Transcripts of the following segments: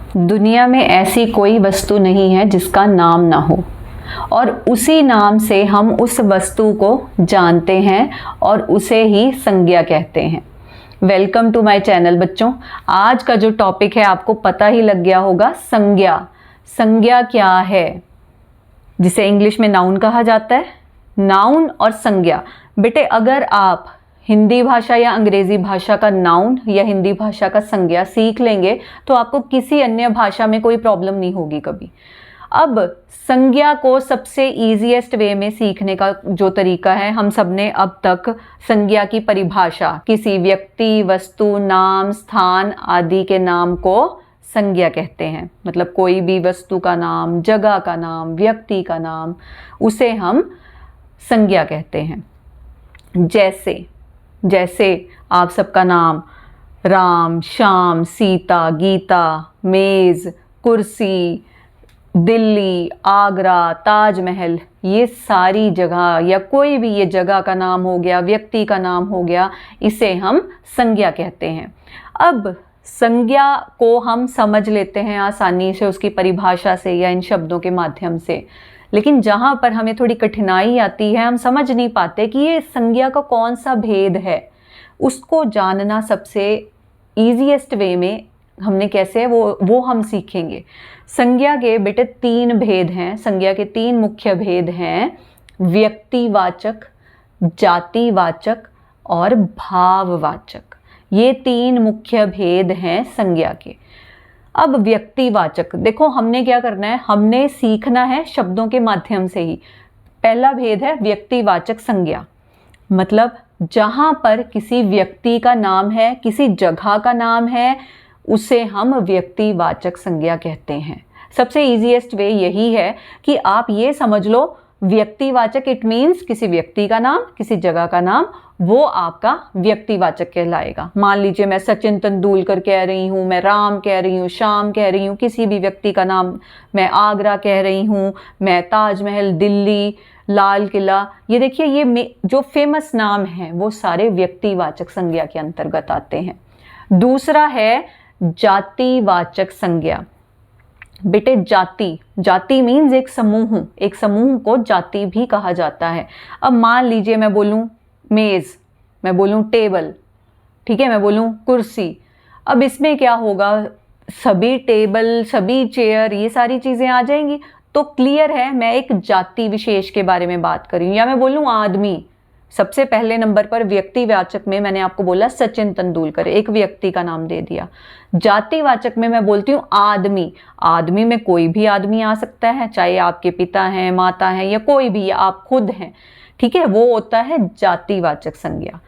दुनिया में ऐसी कोई वस्तु नहीं है जिसका नाम ना हो, और उसी नाम से हम उस वस्तु को जानते हैं और उसे ही संज्ञा कहते हैं। वेलकम टू माय चैनल बच्चों। आज का जो टॉपिक है आपको पता ही लग गया होगा, संज्ञा। संज्ञा क्या है, जिसे इंग्लिश में नाउन कहा जाता है। नाउन और संज्ञा, बेटे अगर आप हिंदी भाषा या अंग्रेजी भाषा का नाउन या हिंदी भाषा का संज्ञा सीख लेंगे तो आपको किसी अन्य भाषा में कोई प्रॉब्लम नहीं होगी कभी। अब संज्ञा को सबसे ईजीएस्ट वे में सीखने का जो तरीका है, हम सबने अब तक संज्ञा की परिभाषा, किसी व्यक्ति, वस्तु, नाम, स्थान आदि के नाम को संज्ञा कहते हैं। मतलब कोई भी वस्तु का नाम, जगह का नाम, व्यक्ति का नाम, उसे हम संज्ञा कहते हैं। जैसे आप सबका नाम राम, श्याम, सीता, गीता, मेज़, कुर्सी, दिल्ली, आगरा, ताजमहल, ये सारी जगह या कोई भी ये जगह का नाम हो गया, व्यक्ति का नाम हो गया, इसे हम संज्ञा कहते हैं। अब संज्ञा को हम समझ लेते हैं आसानी से उसकी परिभाषा से या इन शब्दों के माध्यम से, लेकिन जहाँ पर हमें थोड़ी कठिनाई आती है, हम समझ नहीं पाते कि ये संज्ञा का कौन सा भेद है, उसको जानना सबसे ईजीएस्ट वे में हमने कैसे वो हम सीखेंगे। संज्ञा के बेटे 3 भेद हैं। संज्ञा के 3 मुख्य भेद हैं, व्यक्तिवाचक, जातिवाचक और भाववाचक। ये 3 मुख्य भेद हैं संज्ञा के। अब व्यक्तिवाचक, देखो हमने क्या करना है, हमने सीखना है शब्दों के माध्यम से ही। पहला भेद है व्यक्तिवाचक संज्ञा, मतलब जहाँ पर किसी व्यक्ति का नाम है, किसी जगह का नाम है, उसे हम व्यक्तिवाचक संज्ञा कहते हैं। सबसे इजीएस्ट वे यही है कि आप ये समझ लो, व्यक्तिवाचक इट मीन्स किसी व्यक्ति का नाम, किसी जगह का नाम, वो आपका व्यक्तिवाचक कहलाएगा। मान लीजिए मैं सचिन तेंदुलकर कह रही हूँ, मैं राम कह रही हूँ, श्याम कह रही हूँ, किसी भी व्यक्ति का नाम, मैं आगरा कह रही हूँ, मैं ताजमहल, दिल्ली, लाल किला, ये देखिए ये जो फेमस नाम हैं वो सारे व्यक्तिवाचक संज्ञा के अंतर्गत आते हैं। दूसरा है जातिवाचक संज्ञा। बेटे जाति मीन्स एक समूह को जाति भी कहा जाता है। अब मान लीजिए मैं बोलूं मेज़, मैं बोलूं टेबल, ठीक है, मैं बोलूं कुर्सी। अब इसमें क्या होगा, सभी टेबल, सभी चेयर, ये सारी चीज़ें आ जाएंगी, तो क्लियर है मैं एक जाति विशेष के बारे में बात कर रही हूँ। या मैं बोलूँ आदमी, सबसे पहले नंबर पर व्यक्तिवाचक में मैंने आपको बोला सचिन तेंदुलकर, एक व्यक्ति का नाम दे दिया। जातिवाचक में मैं बोलती हूँ आदमी में कोई भी आदमी आ सकता है, चाहे आपके पिता हैं, माता हैं, या कोई भी, आप खुद हैं, ठीक है, वो होता है जातिवाचक संज्ञा।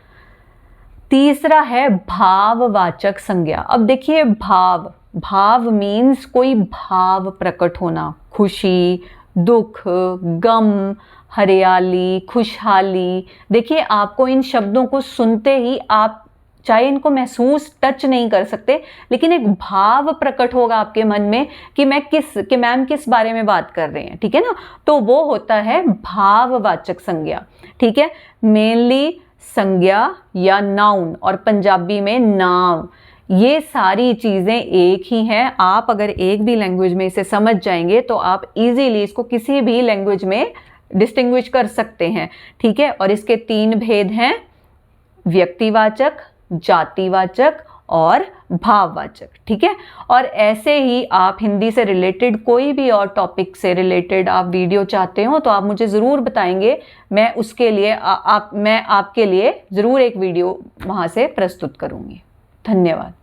तीसरा है भाववाचक संज्ञा। अब देखिए भाव मीन्स कोई भाव प्रकट होना, खुशी, दुख, गम, हरियाली, खुशहाली। देखिए आपको इन शब्दों को सुनते ही आप चाहे इनको महसूस टच नहीं कर सकते, लेकिन एक भाव प्रकट होगा आपके मन में कि मैम किस बारे में बात कर रहे हैं, ठीक है ना, तो वो होता है भाववाचक संज्ञा। ठीक है, मेनली संज्ञा या नाउन और पंजाबी में नाम, ये सारी चीज़ें एक ही हैं। आप अगर एक भी लैंग्वेज में इसे समझ जाएंगे तो आप इजीली इसको किसी भी लैंग्वेज में डिस्टिंग्विश कर सकते हैं, ठीक है। और इसके 3 भेद हैं, व्यक्तिवाचक, जातिवाचक और भाववाचक, ठीक है। और ऐसे ही आप हिंदी से रिलेटेड कोई भी और टॉपिक से रिलेटेड आप वीडियो चाहते हो तो आप मुझे ज़रूर बताएंगे, मैं उसके लिए मैं आपके लिए ज़रूर एक वीडियो वहाँ से प्रस्तुत करूँगी। धन्यवाद।